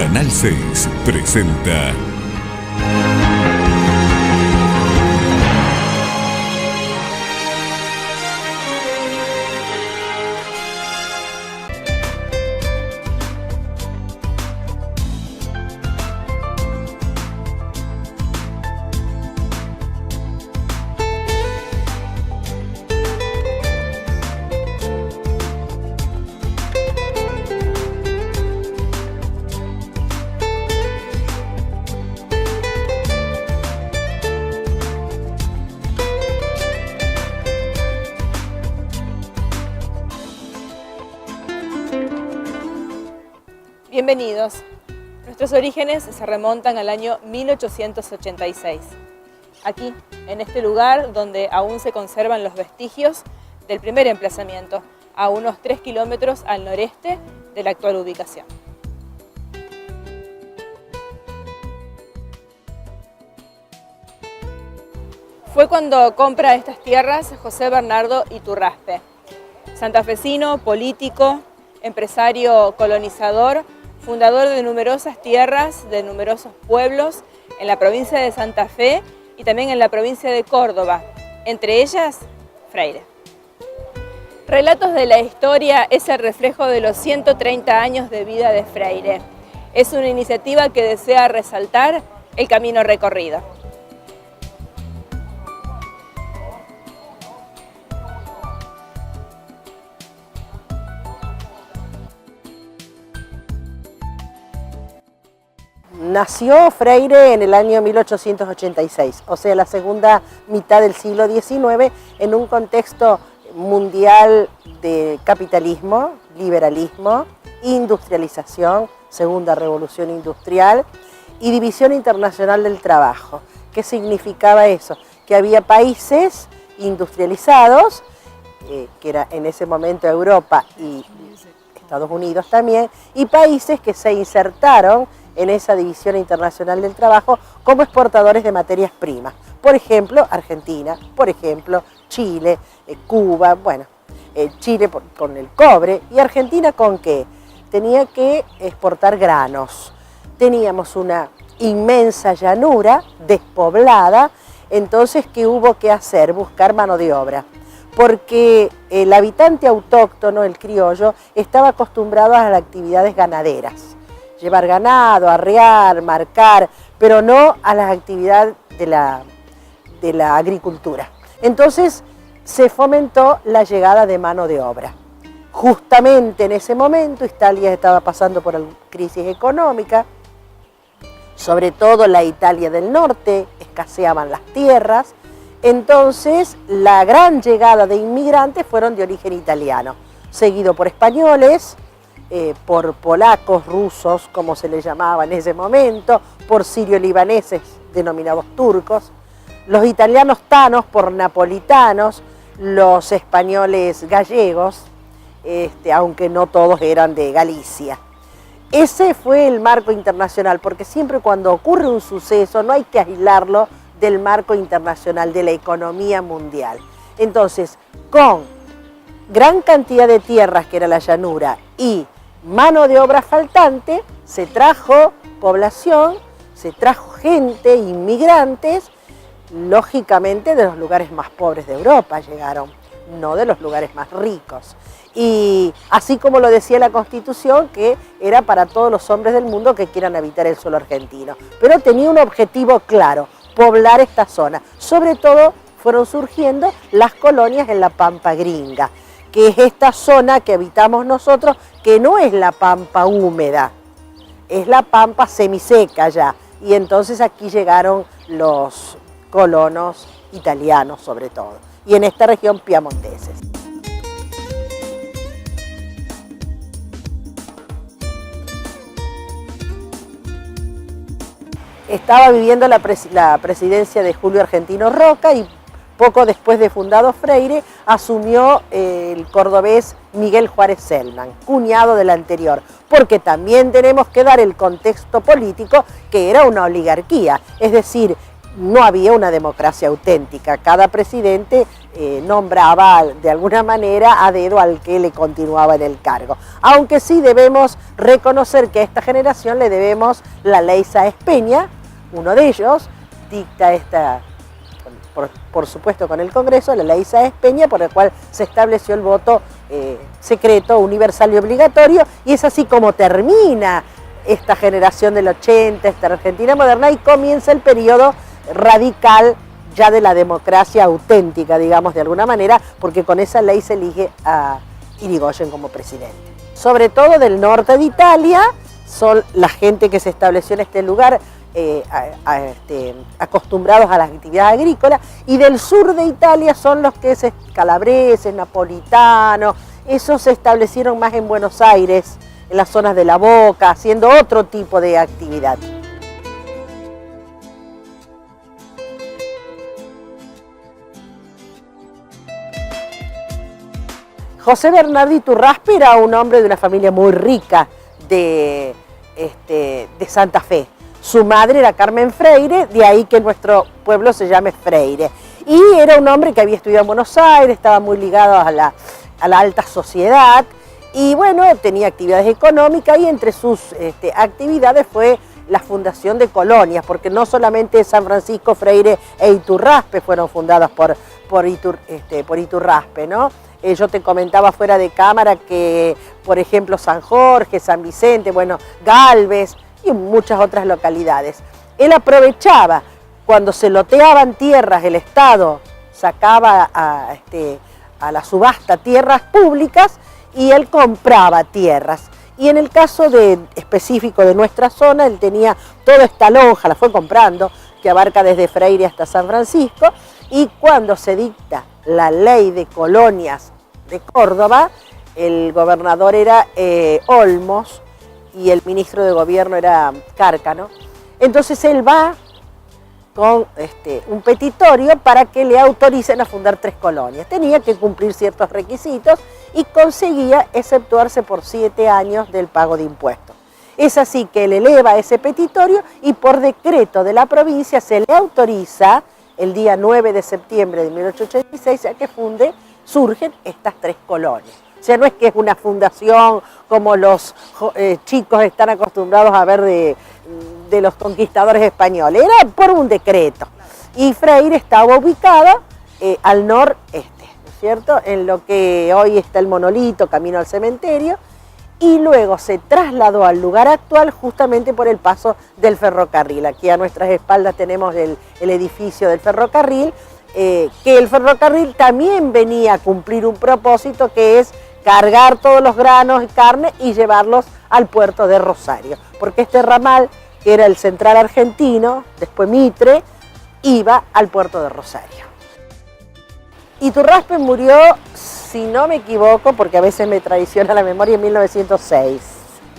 Canal 6 presenta Bienvenidos. Nuestros orígenes se remontan al año 1886. Aquí, en este lugar donde aún se conservan los vestigios del primer emplazamiento, a unos 3 kilómetros al noreste de la actual ubicación. Fue cuando compra estas tierras José Bernardo Iturraspe, santafesino, político, empresario colonizador, fundador de numerosas tierras, de numerosos pueblos en la provincia de Santa Fe y también en la provincia de Córdoba, entre ellas Freire. Relatos de la Historia es el reflejo de los 130 años de vida de Freire. Es una iniciativa que desea resaltar el camino recorrido. Nació Freire en el año 1886, o sea, la segunda mitad del siglo XIX, en un contexto mundial de capitalismo, liberalismo, industrialización, segunda revolución industrial y división internacional del trabajo. ¿Qué significaba eso? Que había países industrializados, que era en ese momento Europa y Estados Unidos también, y países que se insertaron en esa división internacional del trabajo como exportadores de materias primas. Por ejemplo, Argentina, por ejemplo, Chile, Cuba, bueno, Chile con el cobre y Argentina ¿con qué? Tenía que exportar granos. Teníamos una inmensa llanura despoblada, entonces ¿qué hubo que hacer? Buscar mano de obra. Porque el habitante autóctono, el criollo, estaba acostumbrado a las actividades ganaderas. Llevar ganado, arrear, marcar, pero no a las actividades de la agricultura. Entonces se fomentó la llegada de mano de obra. Justamente en ese momento Italia estaba pasando por una crisis económica, sobre todo la Italia del norte, escaseaban las tierras, entonces la gran llegada de inmigrantes fueron de origen italiano, seguido por españoles, por polacos, rusos, como se les llamaba en ese momento, por sirio-libaneses, denominados turcos, los italianos tanos por napolitanos, los españoles gallegos, aunque no todos eran de Galicia. Ese fue el marco internacional, porque siempre cuando ocurre un suceso no hay que aislarlo del marco internacional, de la economía mundial. Entonces, con gran cantidad de tierras, que era la llanura, y mano de obra faltante, se trajo población, se trajo gente, inmigrantes, lógicamente de los lugares más pobres de Europa llegaron, no de los lugares más ricos. Y así como lo decía la Constitución, que era para todos los hombres del mundo que quieran habitar el suelo argentino. Pero tenía un objetivo claro, poblar esta zona. Sobre todo fueron surgiendo las colonias en la Pampa Gringa, que es esta zona que habitamos nosotros, que no es la pampa húmeda, es la pampa semiseca ya. Y entonces aquí llegaron los colonos italianos sobre todo, y en esta región piamonteses. Estaba viviendo la presidencia de Julio Argentino Roca y poco después de fundado Freire, asumió el cordobés Miguel Juárez Celman, cuñado del anterior, porque también tenemos que dar el contexto político, que era una oligarquía, es decir, no había una democracia auténtica, cada presidente nombraba de alguna manera a dedo al que le continuaba en el cargo. Aunque sí debemos reconocer que a esta generación le debemos la ley Sáenz Peña, uno de ellos dicta esta, por supuesto con el Congreso, la ley Sáenz Peña, por la cual se estableció el voto secreto, universal y obligatorio, y es así como termina esta generación del 80, esta Argentina moderna, y comienza el periodo radical ya de la democracia auténtica, digamos de alguna manera, porque con esa ley se elige a Irigoyen como presidente. Sobre todo del norte de Italia, son la gente que se estableció en este lugar, acostumbrados a las actividades agrícolas, y del sur de Italia son los que se calabreses, napolitanos, esos se establecieron más en Buenos Aires, en las zonas de la Boca, haciendo otro tipo de actividad. José Bernardo Iturraspe era un hombre de una familia muy rica de Santa Fe. Su madre era Carmen Freire, de ahí que nuestro pueblo se llame Freire. Y era un hombre que había estudiado en Buenos Aires, estaba muy ligado a la alta sociedad, y bueno, tenía actividades económicas, y entre sus actividades fue la fundación de colonias, porque no solamente San Francisco, Freire e Iturraspe fueron fundadas por Iturraspe, ¿no? Yo te comentaba fuera de cámara que, por ejemplo, San Jorge, San Vicente, bueno, Galvez y muchas otras localidades. Él aprovechaba cuando se loteaban tierras, el Estado sacaba a la subasta tierras públicas y él compraba tierras. Y en el caso específico de nuestra zona, él tenía toda esta lonja, la fue comprando, que abarca desde Freire hasta San Francisco, y cuando se dicta la ley de colonias de Córdoba, el gobernador era Olmos y el ministro de gobierno era Cárcano. Entonces él va con un petitorio para que le autoricen a fundar 3 colonias. Tenía que cumplir ciertos requisitos y conseguía exceptuarse por 7 años del pago de impuestos. Es así que él eleva ese petitorio y por decreto de la provincia se le autoriza el día 9 de septiembre de 1886 a que surgen estas 3 colonias. O sea, no es que es una fundación como los chicos están acostumbrados a ver de los conquistadores españoles, era por un decreto. Y Freire estaba ubicada al noreste, ¿no es cierto?, en lo que hoy está el monolito, camino al cementerio, y luego se trasladó al lugar actual justamente por el paso del ferrocarril. Aquí a nuestras espaldas tenemos el edificio del ferrocarril, que el ferrocarril también venía a cumplir un propósito, que es cargar todos los granos y carne y llevarlos al puerto de Rosario, porque este ramal, que era el central argentino, después Mitre, iba al puerto de Rosario. Iturraspe murió, si no me equivoco, porque a veces me traiciona la memoria, en 1906,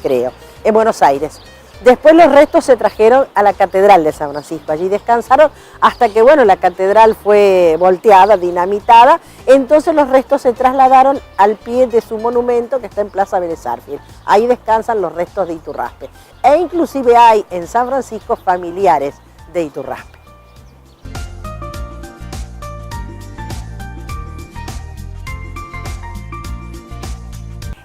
creo, en Buenos Aires. Después los restos se trajeron a la Catedral de San Francisco, allí descansaron hasta que, bueno, la catedral fue volteada, dinamitada, entonces los restos se trasladaron al pie de su monumento que está en Plaza Vélez Arfield. Ahí descansan los restos de Iturraspe. E inclusive hay en San Francisco familiares de Iturraspe.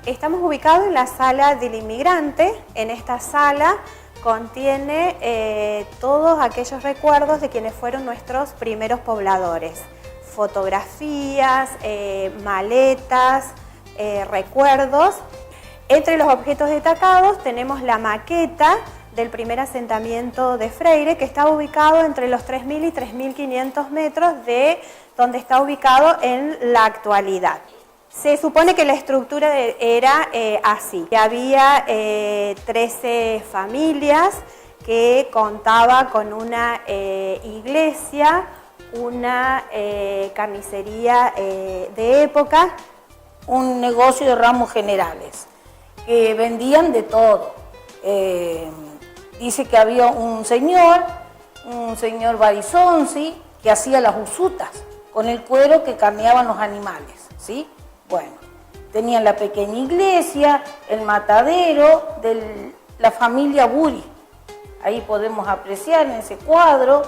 Estamos ubicados en la sala del inmigrante. En esta sala contiene todos aquellos recuerdos de quienes fueron nuestros primeros pobladores. Fotografías, maletas, recuerdos. Entre los objetos destacados tenemos la maqueta del primer asentamiento de Freire, que estaba ubicado entre los 3.000 y 3.500 metros de donde está ubicado en la actualidad. Se supone que la estructura era así. Había 13 familias que contaba con una iglesia, una carnicería de época. Un negocio de ramos generales, que vendían de todo. Dice que había un señor Barizonzi, que hacía las usutas con el cuero que carneaban los animales, ¿sí? Bueno, tenían la pequeña iglesia, el matadero de la familia Buri. Ahí podemos apreciar en ese cuadro,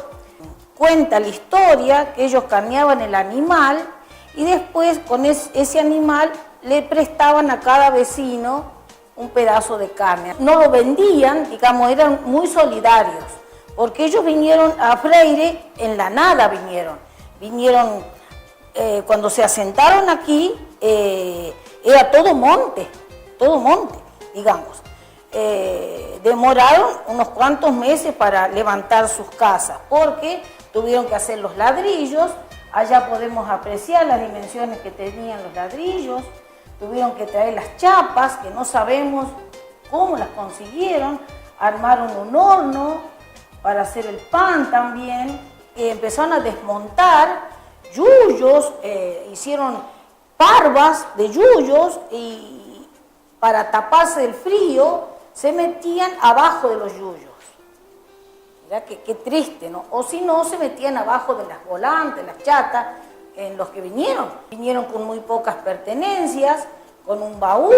cuenta la historia que ellos carneaban el animal y después con ese animal le prestaban a cada vecino un pedazo de carne. No lo vendían, digamos, eran muy solidarios, porque ellos vinieron a Freire, en la nada vinieron cuando se asentaron aquí, era todo monte, digamos. Demoraron unos cuantos meses para levantar sus casas, porque tuvieron que hacer los ladrillos. Allá podemos apreciar las dimensiones que tenían los ladrillos. Tuvieron que traer las chapas, que no sabemos cómo las consiguieron. Armaron un horno para hacer el pan también. Empezaron a desmontar yuyos, hicieron parvas de yuyos y para taparse del frío se metían abajo de los yuyos. Mirá qué triste, ¿no? O si no, se metían abajo de las volantes, las chatas, en los que vinieron. Vinieron con muy pocas pertenencias, con un baúl,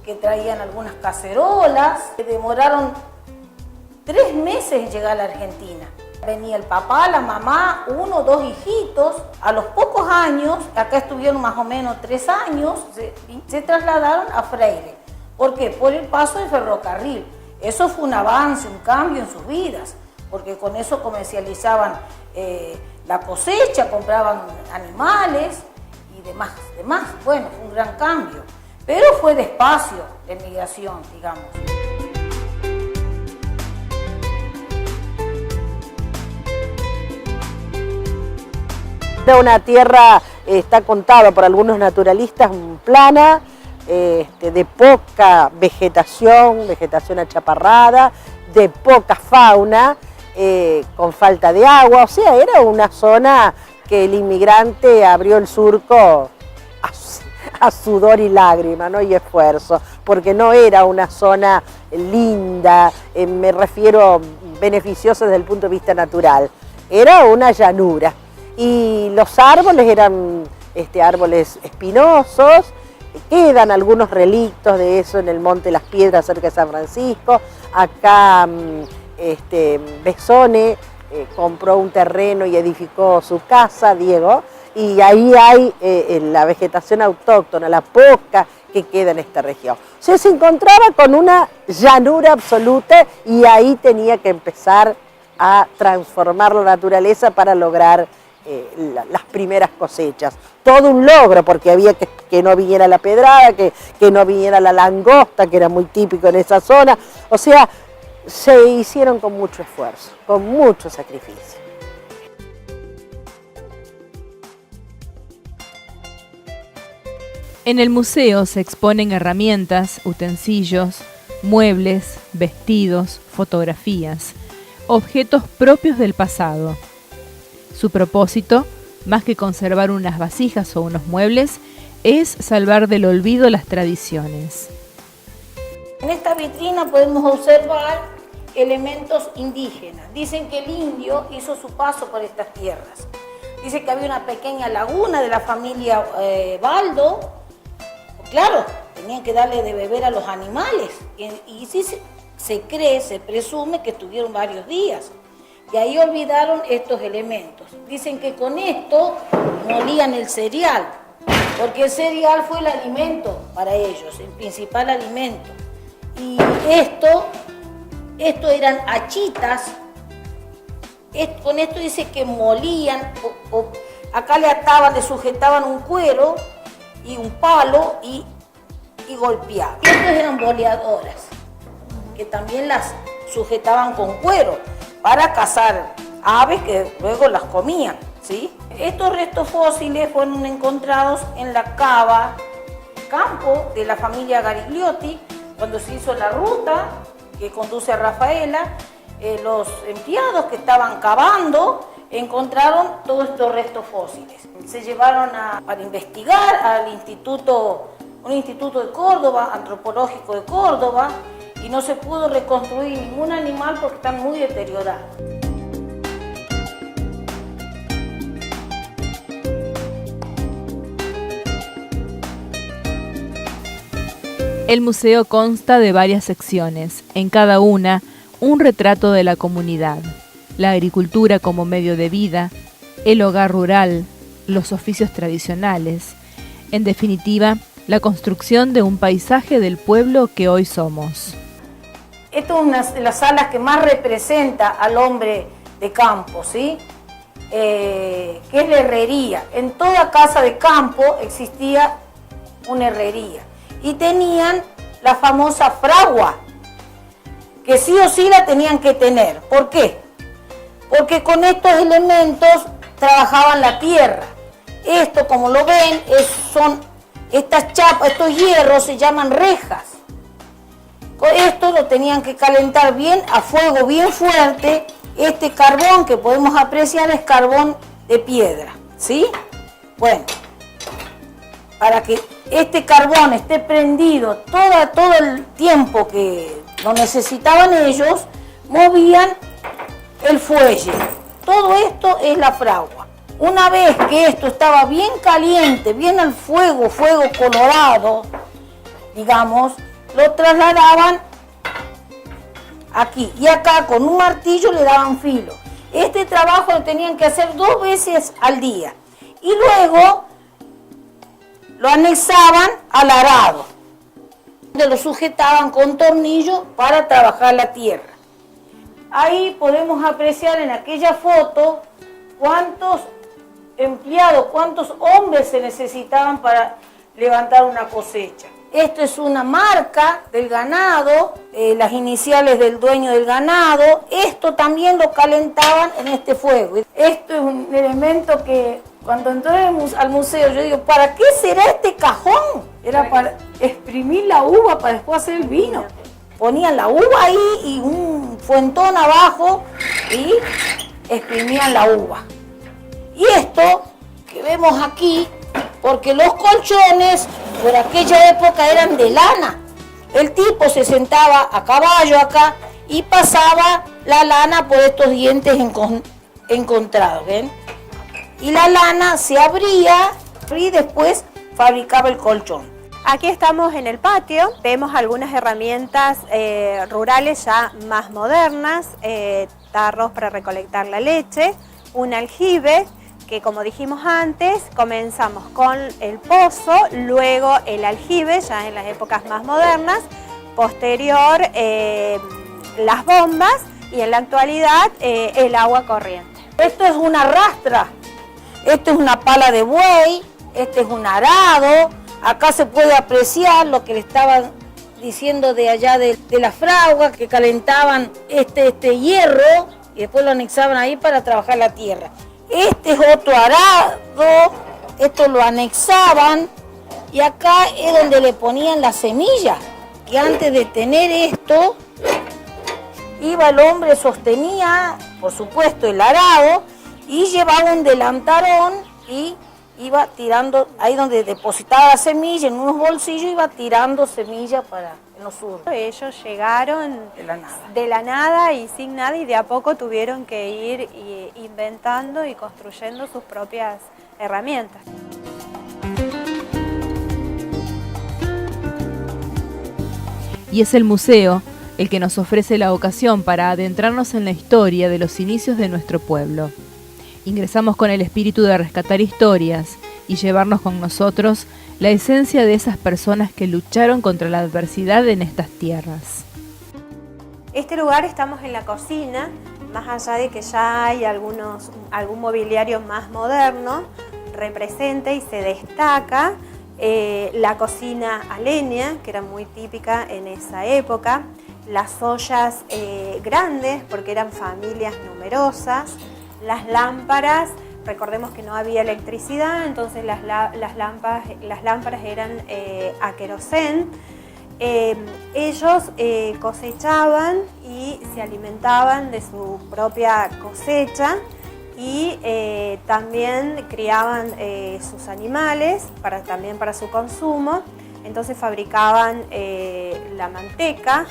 que traían algunas cacerolas, que demoraron 3 meses en llegar a la Argentina. Venía el papá, la mamá, 1 o 2 hijitos. A los pocos años, acá estuvieron más o menos 3 años, se trasladaron a Freire. ¿Por qué? Por el paso del ferrocarril. Eso fue un avance, un cambio en sus vidas, porque con eso comercializaban la cosecha, compraban animales y demás. Bueno, fue un gran cambio, pero fue despacio la emigración, digamos. Una tierra, está contado por algunos naturalistas, plana, de poca vegetación achaparrada, de poca fauna, con falta de agua. O sea, era una zona que el inmigrante abrió el surco a sudor y lágrima, ¿no? Y esfuerzo, porque no era una zona linda, me refiero beneficiosa desde el punto de vista natural, era una llanura. Y los árboles eran árboles espinosos. Quedan algunos relictos de eso en el Monte Las Piedras, cerca de San Francisco. Acá Besone compró un terreno y edificó su casa, Diego, y ahí hay la vegetación autóctona, la poca que queda en esta región. O sea, se encontraba con una llanura absoluta y ahí tenía que empezar a transformar la naturaleza para lograr las primeras cosechas. Todo un logro, porque había que no viniera la pedrada, que no viniera la langosta, que era muy típico en esa zona. O sea, se hicieron con mucho esfuerzo, con mucho sacrificio. En el museo se exponen herramientas, utensilios, muebles, vestidos, fotografías, objetos propios del pasado. Su propósito, más que conservar unas vasijas o unos muebles, es salvar del olvido las tradiciones. En esta vitrina podemos observar elementos indígenas. Dicen que el indio hizo su paso por estas tierras. Dice que había una pequeña laguna de la familia Baldo. Claro, tenían que darle de beber a los animales. Y sí se cree, se presume que estuvieron varios días. Y ahí olvidaron estos elementos. Dicen que con esto molían el cereal, porque el cereal fue el alimento para ellos, el principal alimento. Y esto eran achitas. Con esto dice que molían, acá le ataban, le sujetaban un cuero y un palo y golpeaban. Estos eran boleadoras, que también las sujetaban con cuero para cazar aves que luego las comían, ¿sí? Estos restos fósiles fueron encontrados en la cava, campo de la familia Garigliotti, cuando se hizo la ruta que conduce a Rafaela. Los empleados que estaban cavando encontraron todos estos restos fósiles. Se llevaron para investigar al un instituto de Córdoba, antropológico de Córdoba, y no se pudo reconstruir ningún animal porque están muy deteriorados. El museo consta de varias secciones, en cada una un retrato de la comunidad, la agricultura como medio de vida, el hogar rural, los oficios tradicionales. En definitiva, la construcción de un paisaje del pueblo que hoy somos. Esta es una de las salas que más representa al hombre de campo, ¿sí? Que es la herrería. En toda casa de campo existía una herrería y tenían la famosa fragua, que sí o sí la tenían que tener. ¿Por qué? Porque con estos elementos trabajaban la tierra. Esto, como lo ven, son estas chapas, estos hierros se llaman rejas. Con esto lo tenían que calentar bien a fuego bien fuerte. Este carbón que podemos apreciar es carbón de piedra, ¿sí? Bueno, para que este carbón esté prendido todo el tiempo que lo necesitaban ellos, movían el fuelle. Todo esto es la fragua. Una vez que esto estaba bien caliente, bien al fuego colorado, digamos, lo trasladaban aquí y acá con un martillo le daban filo. Este trabajo lo tenían que hacer 2 veces al día y luego lo anexaban al arado, donde lo sujetaban con tornillo para trabajar la tierra. Ahí podemos apreciar en aquella foto cuántos empleados, cuántos hombres se necesitaban para levantar una cosecha. Esto es una marca del ganado, las iniciales del dueño del ganado. Esto también lo calentaban en este fuego. Esto es un elemento que cuando entré al museo yo digo, ¿para qué será este cajón? Era para exprimir la uva para después hacer el vino. Ponían la uva ahí y un fuentón abajo y exprimían la uva. Y esto que vemos aquí, porque los colchones por aquella época eran de lana. El tipo se sentaba a caballo acá y pasaba la lana por estos dientes encontrados, ¿ven? Y la lana se abría y después fabricaba el colchón. Aquí estamos en el patio, vemos algunas herramientas rurales ya más modernas, tarros para recolectar la leche, un aljibe, que como dijimos antes, comenzamos con el pozo, luego el aljibe, ya en las épocas más modernas, posterior las bombas y en la actualidad el agua corriente. Esto es una rastra, esto es una pala de buey, este es un arado, acá se puede apreciar lo que le estaba diciendo de allá de la fragua, que calentaban este hierro y después lo anexaban ahí para trabajar la tierra. Este es otro arado, esto lo anexaban y acá es donde le ponían la semilla, que antes de tener esto, iba el hombre, sostenía, por supuesto, el arado y llevaba un delantarón y iba tirando, ahí donde depositaba la semilla, en unos bolsillos, iba tirando semilla para en los surcos. Ellos llegaron de la nada y sin nada y de a poco tuvieron que ir inventando y construyendo sus propias herramientas. Y es el museo el que nos ofrece la ocasión para adentrarnos en la historia de los inicios de nuestro pueblo. Ingresamos con el espíritu de rescatar historias y llevarnos con nosotros la esencia de esas personas que lucharon contra la adversidad en estas tierras. Este lugar estamos en la cocina, más allá de que ya hay algún mobiliario más moderno, representa y se destaca la cocina a leña, que era muy típica en esa época, las ollas grandes, porque eran familias numerosas, las lámparas, recordemos que no había electricidad, entonces las lámparas eran a querosén. Ellos cosechaban y se alimentaban de su propia cosecha y también criaban sus animales también para su consumo. Entonces fabricaban la manteca,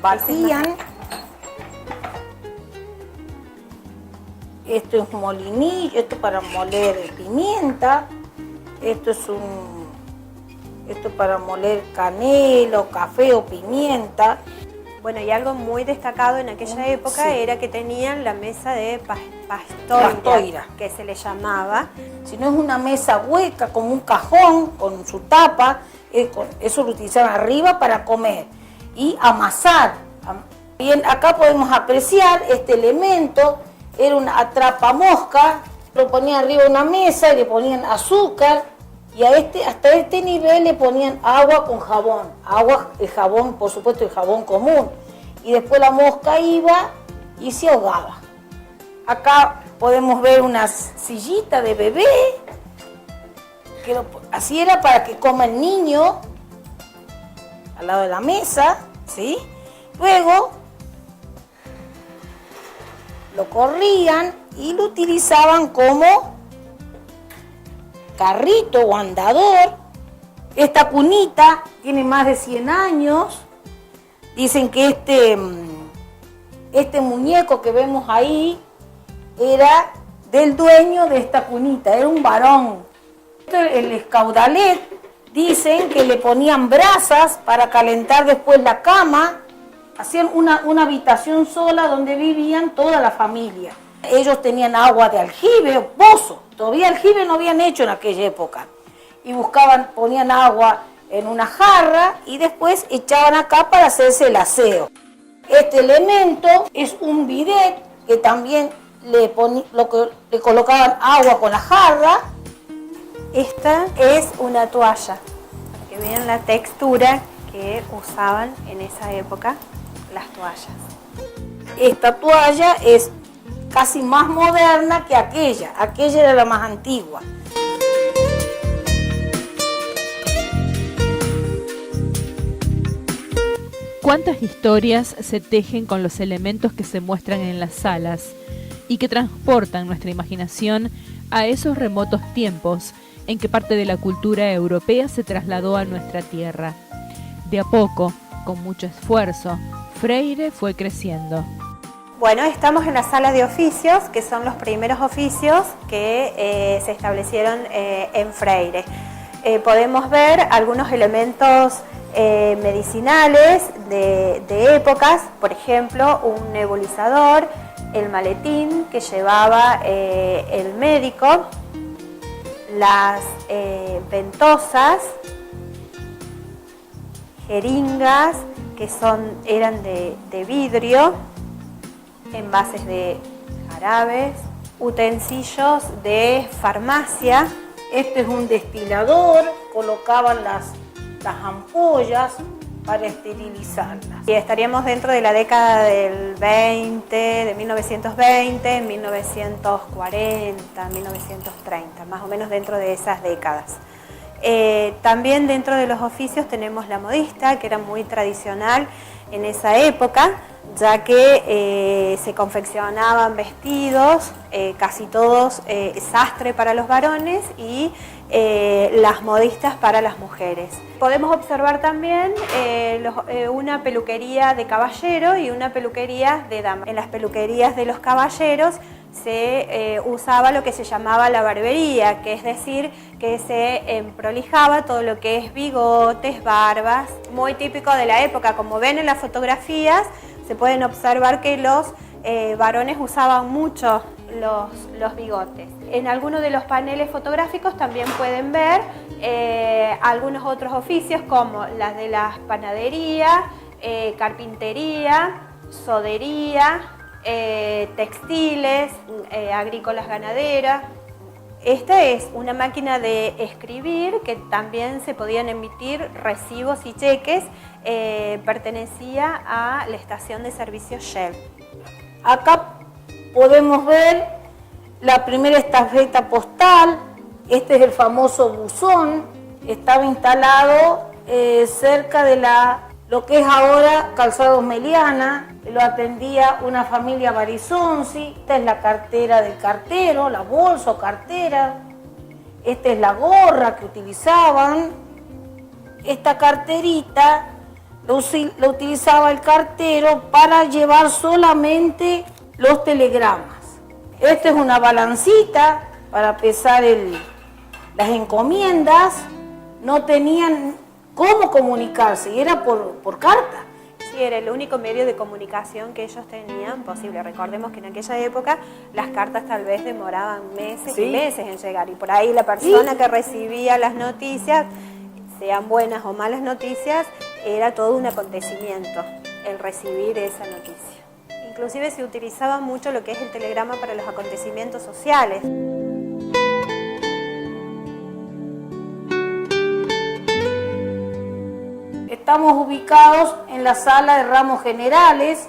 batían. Esto es un molinillo, esto para moler pimienta, esto para moler canela o café o pimienta. Bueno, y algo muy destacado en aquella época era que tenían la mesa de pastoira, que se le llamaba. Si no es una mesa hueca, como un cajón, con su tapa, eso lo utilizaban arriba para comer y amasar. Bien, acá podemos apreciar este elemento, era una atrapamosca, lo ponían arriba de una mesa y le ponían azúcar, y hasta este nivel le ponían agua con jabón. Agua, el jabón, por supuesto, el jabón común. Y después la mosca iba y se ahogaba. Acá podemos ver una sillita de bebé, que así era para que coma el niño, al lado de la mesa, ¿sí? Luego lo corrían y lo utilizaban como carrito o andador. Esta cunita tiene más de 100 años. Dicen que este muñeco que vemos ahí era del dueño de esta cunita, era un varón. El escaudalet, dicen que le ponían brasas para calentar después la cama. Hacían una habitación sola donde vivían toda la familia. Ellos tenían agua de aljibe o pozo. Todavía aljibe no habían hecho en aquella época. Y ponían agua en una jarra y después echaban acá para hacerse el aseo. Este elemento es un bidet que también le colocaban agua con la jarra. Esta es una toalla, para que vean la textura que usaban en esa época las toallas. Esta toalla es casi más moderna que aquella era la más antigua. ¿Cuántas historias se tejen con los elementos que se muestran en las salas y que transportan nuestra imaginación a esos remotos tiempos en que parte de la cultura europea se trasladó a nuestra tierra? De a poco, con mucho esfuerzo, Freire fue creciendo. Bueno, estamos en la sala de oficios, que son los primeros oficios que se establecieron en Freire. Podemos ver algunos elementos medicinales de épocas, por ejemplo, un nebulizador, el maletín que llevaba el médico, las ventosas, jeringas que eran de vidrio, envases de jarabes, utensilios de farmacia. Este es un destilador, colocaban las ampollas para esterilizarlas. Y estaríamos dentro de la década del 20, de 1920, 1940, 1930, más o menos dentro de esas décadas. También dentro de los oficios tenemos la modista, que era muy tradicional en esa época, ya que se confeccionaban vestidos, casi todos sastre para los varones y las modistas para las mujeres. Podemos observar también una peluquería de caballero y una peluquería de dama. En las peluquerías de los caballeros se usaba lo que se llamaba la barbería, que es decir, que se prolijaba todo lo que es bigotes, barbas, muy típico de la época. Como ven en las fotografías, se pueden observar que los varones usaban mucho los bigotes. En algunos de los paneles fotográficos también pueden ver algunos otros oficios como las de la panadería, carpintería, sodería, textiles, agrícolas ganaderas. Esta es una máquina de escribir que también se podían emitir recibos y cheques, pertenecía a la estación de servicio Shell. Acá podemos ver la primera estafeta postal. Este es el famoso buzón, estaba instalado cerca de lo que es ahora Calzados Meliana. Lo atendía una familia Barizonzi. Esta es la cartera del cartero, la bolsa o cartera. Esta es la gorra que utilizaban. Esta carterita lo utilizaba el cartero para llevar solamente los telegramas. Esta es una balancita para pesar las encomiendas. No tenían cómo comunicarse y era por carta. Sí, era el único medio de comunicación que ellos tenían posible. Recordemos que en aquella época las cartas tal vez demoraban meses y meses en llegar. Y por ahí la persona que recibía las noticias, sean buenas o malas noticias, era todo un acontecimiento el recibir esa noticia. Inclusive se utilizaba mucho lo que es el telegrama para los acontecimientos sociales. Estamos ubicados en la sala de ramos generales,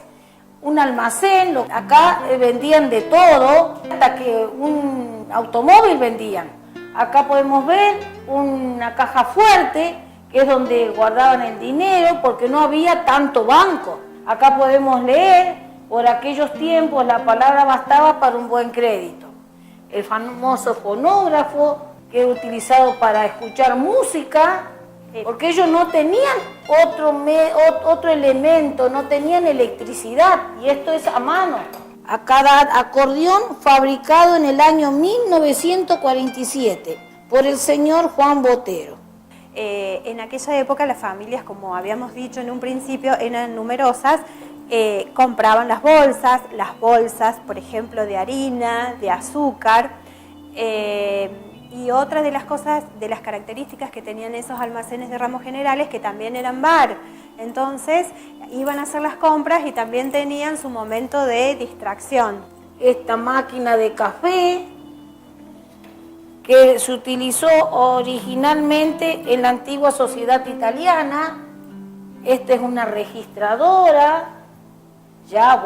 un almacén. Acá vendían de todo, hasta que un automóvil vendían. Acá podemos ver una caja fuerte, que es donde guardaban el dinero, porque no había tanto banco. Acá podemos leer, por aquellos tiempos la palabra bastaba para un buen crédito. El famoso fonógrafo, que era utilizado para escuchar música, porque ellos no tenían otro elemento, no tenían electricidad, y esto es a mano. A cada acordeón fabricado en el año 1947 por el señor Juan Botero. En aquella época las familias, como habíamos dicho en un principio, eran numerosas, compraban las bolsas, por ejemplo, de harina, de azúcar, y otra de las cosas, de las características que tenían esos almacenes de ramos generales, que también eran bar. Entonces iban a hacer las compras y también tenían su momento de distracción. Esta máquina de café, que se utilizó originalmente en la antigua sociedad italiana. Esta es una registradora, ya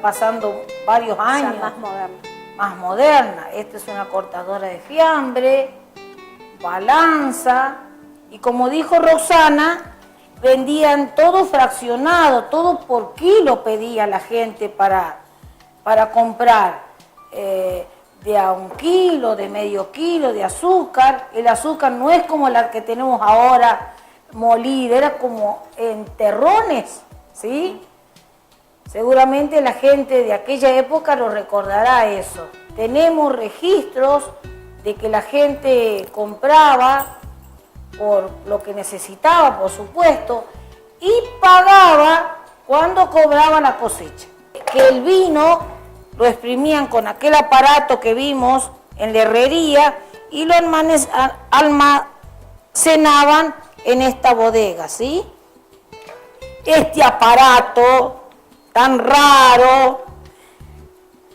pasando varios años. Ya más moderna. Más moderna. Esta es una cortadora de fiambre, balanza, y como dijo Roxana, vendían todo fraccionado, todo por kilo pedía la gente para comprar, de a 1 kilo, de medio kilo de azúcar. El azúcar no es como la que tenemos ahora molida, era como en terrones, ¿sí? Seguramente la gente de aquella época lo recordará eso. Tenemos registros de que la gente compraba por lo que necesitaba, por supuesto, y pagaba cuando cobraba la cosecha. Que el vino lo exprimían con aquel aparato que vimos en la herrería y lo almacenaban en esta bodega, ¿sí? Este aparato tan raro,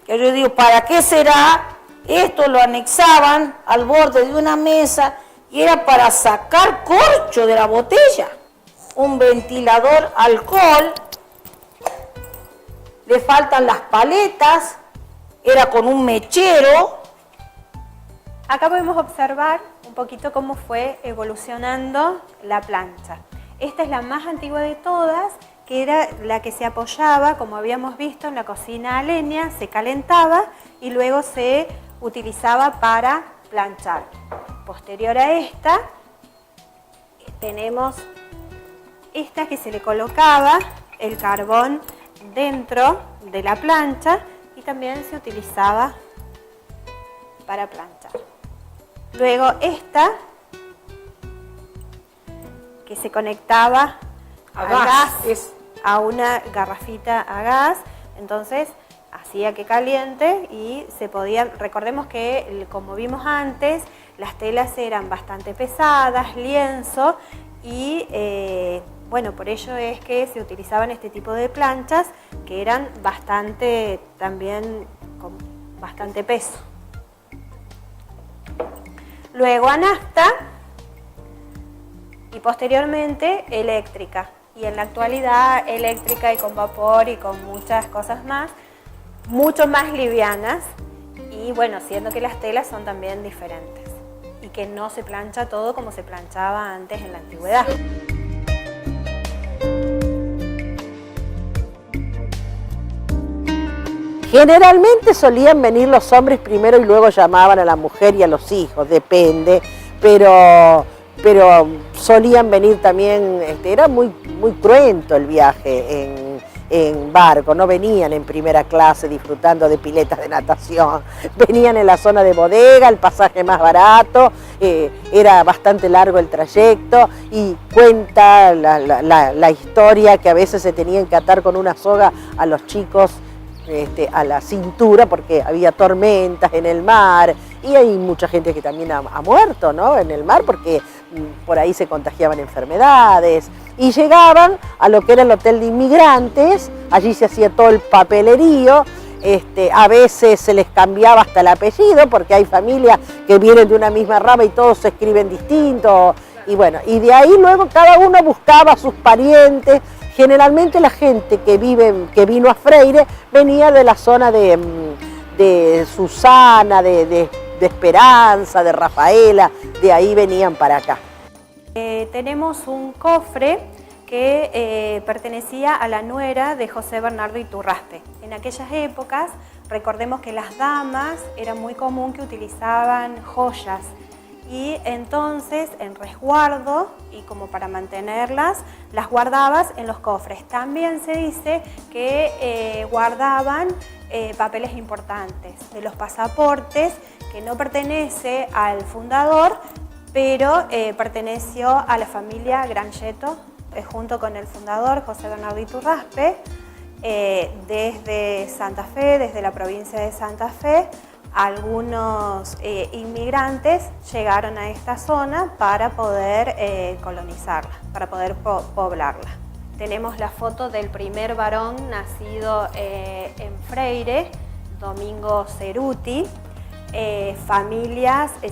que yo digo, ¿para qué será? Esto lo anexaban al borde de una mesa y era para sacar corcho de la botella. Un ventilador alcohol, le faltan las paletas, era con un mechero. Acá podemos observar un poquito cómo fue evolucionando la plancha. Esta es la más antigua de todas, que era la que se apoyaba, como habíamos visto, en la cocina a leña, se calentaba y luego se utilizaba para planchar. Posterior a esta, tenemos esta que se le colocaba el carbón dentro de la plancha y también se utilizaba para planchar. Luego esta, que se conectaba a gas, a una garrafita a gas, entonces hacía que caliente y se podía, recordemos que como vimos antes, las telas eran bastante pesadas, lienzo, y bueno, por ello es que se utilizaban este tipo de planchas que eran bastante, también con bastante peso. Luego a nafta y posteriormente eléctrica. Y en la actualidad eléctrica y con vapor y con muchas cosas más, mucho más livianas, y bueno, siendo que las telas son también diferentes y que no se plancha todo como se planchaba antes en la antigüedad. Generalmente solían venir los hombres primero y luego llamaban a la mujer y a los hijos, depende, pero solían venir también, era muy cruento el viaje en barco, no venían en primera clase disfrutando de piletas de natación, venían en la zona de bodega, el pasaje más barato, era bastante largo el trayecto y cuenta la historia que a veces se tenían que atar con una soga a los chicos a la cintura porque había tormentas en el mar y hay mucha gente que también ha muerto, ¿no?, en el mar porque por ahí se contagiaban enfermedades y llegaban a lo que era el hotel de inmigrantes, allí se hacía todo el papelerío, a veces se les cambiaba hasta el apellido porque hay familias que vienen de una misma rama y todos se escriben distinto y bueno, y de ahí luego cada uno buscaba a sus parientes. Generalmente la gente que vino a Freire venía de la zona de Susana, de Esperanza, de Rafaela, de ahí venían para acá. Tenemos un cofre que pertenecía a la nuera de José Bernardo Iturraspe. En aquellas épocas, recordemos que las damas era muy común que utilizaban joyas y entonces en resguardo y como para mantenerlas, las guardabas en los cofres. También se dice que guardaban papeles importantes de los pasaportes que no pertenece al fundador, pero perteneció a la familia Grangetto, junto con el fundador José Bernardo Iturraspe, desde Santa Fe, desde la provincia de Santa Fe. Algunos inmigrantes llegaron a esta zona para poder colonizarla, para poder poblarla. Tenemos la foto del primer varón nacido en Freire, Domingo Ceruti.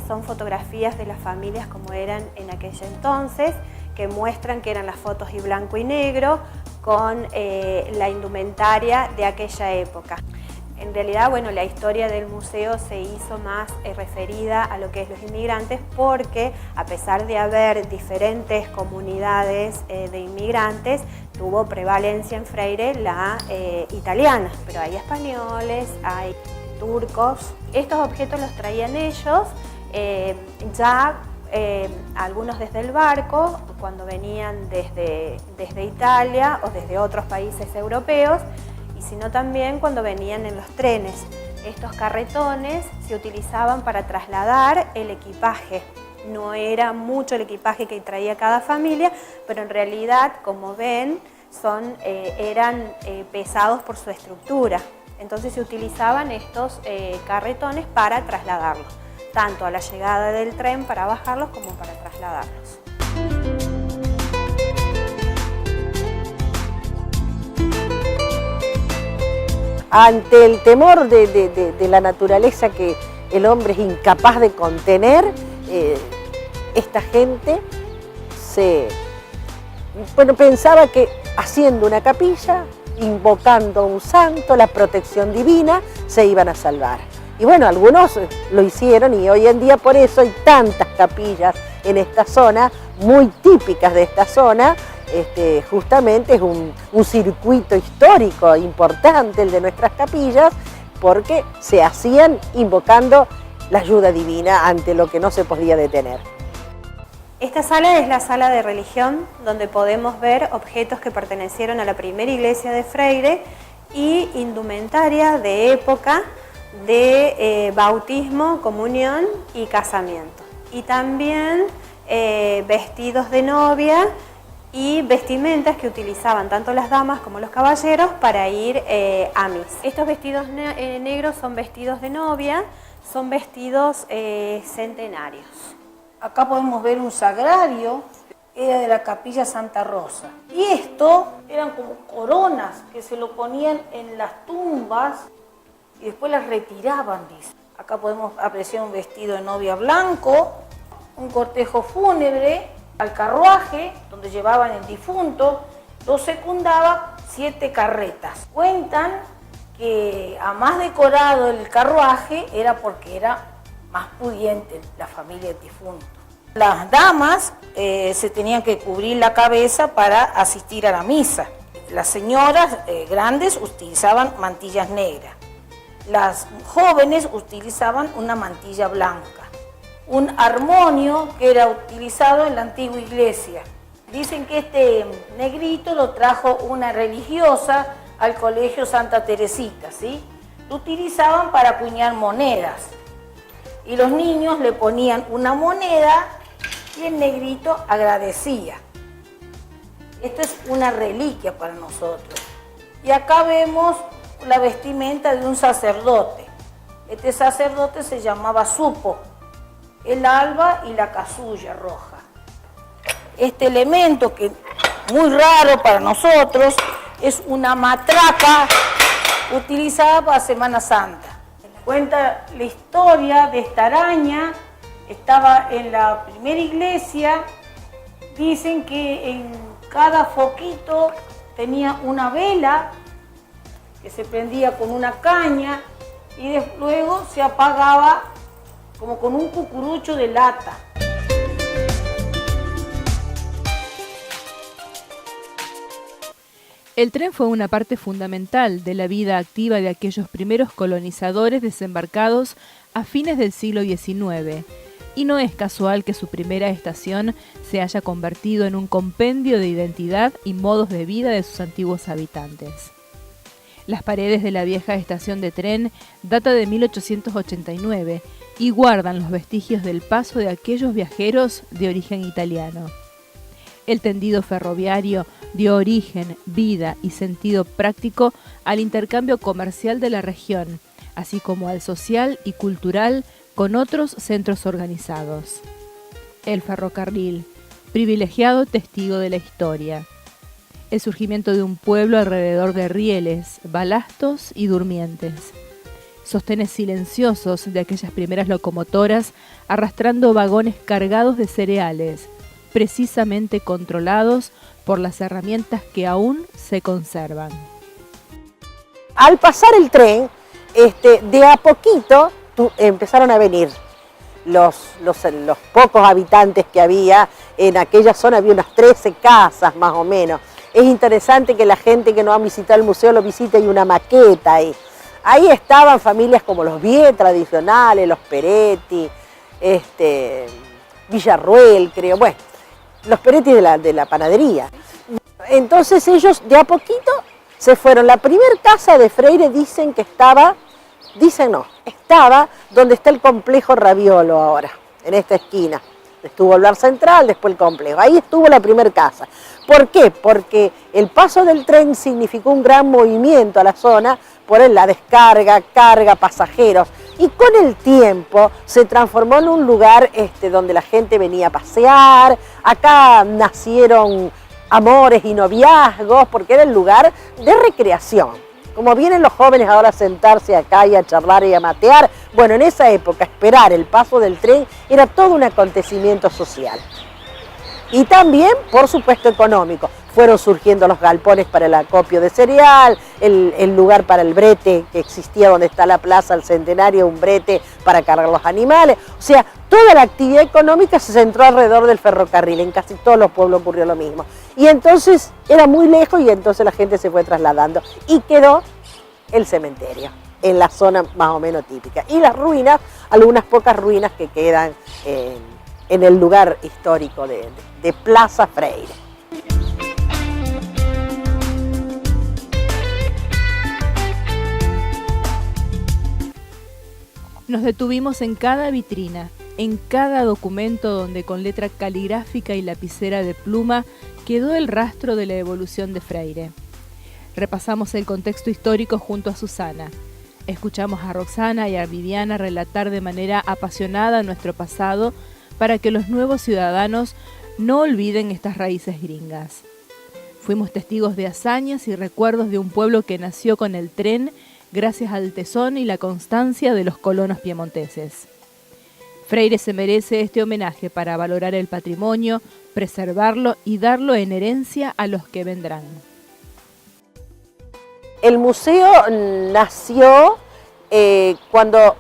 Son fotografías de las familias como eran en aquel entonces, que muestran que eran las fotos y blanco y negro con la indumentaria de aquella época. En realidad, bueno, la historia del museo se hizo más referida a lo que es los inmigrantes porque a pesar de haber diferentes comunidades de inmigrantes, tuvo prevalencia en Freire la italiana, pero hay españoles, hay turcos. Estos objetos los traían ellos, algunos desde el barco, cuando venían desde Italia o desde otros países europeos, y sino también cuando venían en los trenes. Estos carretones se utilizaban para trasladar el equipaje. No era mucho el equipaje que traía cada familia, pero en realidad, como ven, eran pesados por su estructura. Entonces se utilizaban estos carretones para trasladarlos, tanto a la llegada del tren para bajarlos como para trasladarlos. Ante el temor de la naturaleza que el hombre es incapaz de contener, esta gente pensaba que haciendo una capilla, invocando a un santo, la protección divina, se iban a salvar. Y bueno, algunos lo hicieron y hoy en día por eso hay tantas capillas en esta zona, muy típicas de esta zona. Justamente es un circuito histórico importante el de nuestras capillas porque se hacían invocando la ayuda divina ante lo que no se podía detener. Esta sala es la sala de religión donde podemos ver objetos que pertenecieron a la primera iglesia de Freire y indumentaria de época de bautismo, comunión y casamiento. Y también vestidos de novia y vestimentas que utilizaban tanto las damas como los caballeros para ir a misa. Estos vestidos negros son vestidos de novia, son vestidos centenarios. Acá podemos ver un sagrario, era de la Capilla Santa Rosa. Y esto eran como coronas que se lo ponían en las tumbas y después las retiraban, dice. Acá podemos apreciar un vestido de novia blanco, un cortejo fúnebre, al carruaje, donde llevaban el difunto, lo secundaba 7 carretas. Cuentan que a más decorado el carruaje era porque era más pudiente la familia del difunto. Las damas se tenían que cubrir la cabeza para asistir a la misa. Las señoras grandes utilizaban mantillas negras. Las jóvenes utilizaban una mantilla blanca. Un armonio que era utilizado en la antigua iglesia. Dicen que este negrito lo trajo una religiosa al colegio Santa Teresita, ¿sí? Lo utilizaban para acuñar monedas. Y los niños le ponían una moneda y el negrito agradecía. Esto es una reliquia para nosotros. Y acá vemos la vestimenta de un sacerdote. Este sacerdote se llamaba Supo, el alba y la casulla roja. Este elemento, que es muy raro para nosotros, es una matraca utilizada para Semana Santa. Cuenta la historia de esta araña, estaba en la primera iglesia, dicen que en cada foquito tenía una vela que se prendía con una caña y luego se apagaba como con un cucurucho de lata. El tren fue una parte fundamental de la vida activa de aquellos primeros colonizadores desembarcados a fines del siglo XIX, y no es casual que su primera estación se haya convertido en un compendio de identidad y modos de vida de sus antiguos habitantes. Las paredes de la vieja estación de tren datan de 1889 y guardan los vestigios del paso de aquellos viajeros de origen italiano. El tendido ferroviario dio origen, vida y sentido práctico al intercambio comercial de la región, así como al social y cultural con otros centros organizados. El ferrocarril, privilegiado testigo de la historia. El surgimiento de un pueblo alrededor de rieles, balastos y durmientes. Sostenes silenciosos de aquellas primeras locomotoras arrastrando vagones cargados de cereales, precisamente controlados por las herramientas que aún se conservan. Al pasar el tren, de a poquito empezaron a venir los pocos habitantes que había en aquella zona. Había unas 13 casas más o menos. Es interesante que la gente que no ha visitado el museo lo visite, hay una maqueta ahí. Ahí estaban familias como los Vie tradicionales, los Peretti, Villarruel, creo, bueno, los Peretti de la panadería. Entonces ellos de a poquito se fueron. La primera casa de Freire dicen que estaba donde está el complejo Raviolo ahora, en esta esquina. Estuvo el bar central, después el complejo. Ahí estuvo la primera casa. ¿Por qué? Porque el paso del tren significó un gran movimiento a la zona por la descarga, carga, pasajeros. Y con el tiempo se transformó en un lugar donde la gente venía a pasear. Acá nacieron amores y noviazgos porque era el lugar de recreación. Como vienen los jóvenes ahora a sentarse acá y a charlar y a matear, bueno, en esa época esperar el paso del tren era todo un acontecimiento social. Y también, por supuesto, económico. Fueron surgiendo los galpones para el acopio de cereal, el lugar para el brete que existía donde está la plaza del Centenario, un brete para cargar los animales. O sea, toda la actividad económica se centró alrededor del ferrocarril. En casi todos los pueblos ocurrió lo mismo. Y entonces era muy lejos y entonces la gente se fue trasladando. Y quedó el cementerio en la zona más o menos típica. Y las ruinas, algunas pocas ruinas que quedan en el lugar histórico de Plaza Freire. Nos detuvimos en cada vitrina, en cada documento donde con letra caligráfica y lapicera de pluma quedó el rastro de la evolución de Freire. Repasamos el contexto histórico junto a Susana. Escuchamos a Roxana y a Viviana relatar de manera apasionada nuestro pasado para que los nuevos ciudadanos no olviden estas raíces gringas. Fuimos testigos de hazañas y recuerdos de un pueblo que nació con el tren gracias al tesón y la constancia de los colonos piemonteses. Freire se merece este homenaje para valorar el patrimonio, preservarlo y darlo en herencia a los que vendrán. El museo nació cuando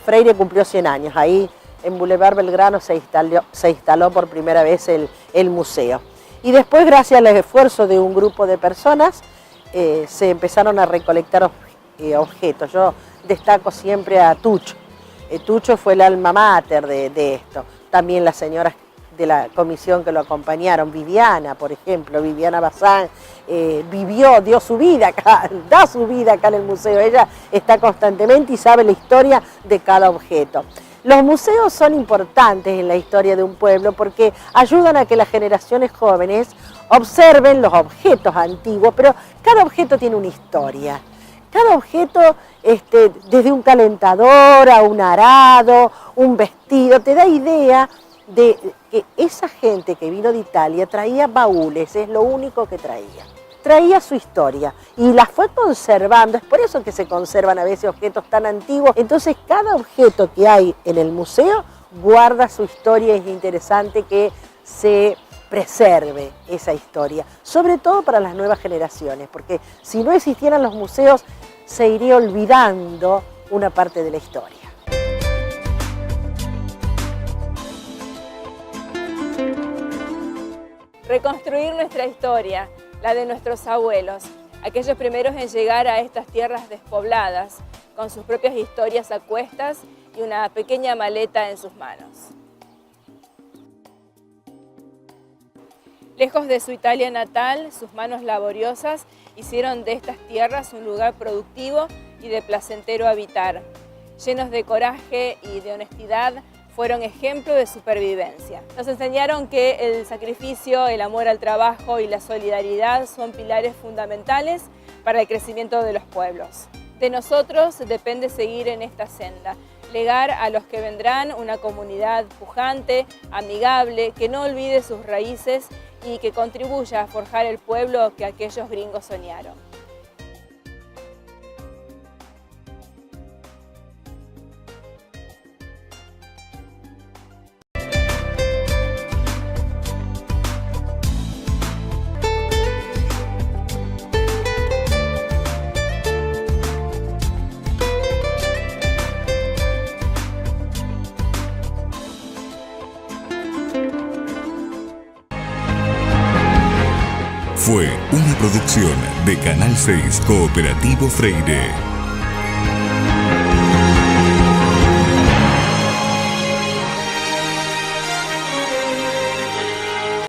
Freire cumplió 100 años. Ahí en Boulevard Belgrano se instaló por primera vez el museo. Y después, gracias al esfuerzo de un grupo de personas, se empezaron a recolectar objetos. Yo destaco siempre a Tucho. Tucho fue el alma mater de esto. También las señoras de la comisión que lo acompañaron, Viviana, por ejemplo, Viviana Bazán, dio su vida acá, da su vida acá en el museo. Ella está constantemente y sabe la historia de cada objeto. Los museos son importantes en la historia de un pueblo porque ayudan a que las generaciones jóvenes observen los objetos antiguos, pero cada objeto tiene una historia. Cada objeto, desde un calentador a un arado, un vestido, te da idea de que esa gente que vino de Italia traía baúles, es lo único que traía. Traía su historia y la fue conservando, es por eso que se conservan a veces objetos tan antiguos. Entonces cada objeto que hay en el museo guarda su historia, es interesante que se preserve esa historia, sobre todo para las nuevas generaciones, porque si no existieran los museos se iría olvidando una parte de la historia. Reconstruir nuestra historia, la de nuestros abuelos, aquellos primeros en llegar a estas tierras despobladas, con sus propias historias a cuestas y una pequeña maleta en sus manos. Lejos de su Italia natal, sus manos laboriosas hicieron de estas tierras un lugar productivo y de placentero habitar. Llenos de coraje y de honestidad, fueron ejemplo de supervivencia. Nos enseñaron que el sacrificio, el amor al trabajo y la solidaridad son pilares fundamentales para el crecimiento de los pueblos. De nosotros depende seguir en esta senda, legar a los que vendrán una comunidad pujante, amigable, que no olvide sus raíces y que contribuya a forjar el pueblo que aquellos gringos soñaron. Fue una producción de Canal 6 Cooperativo Freire.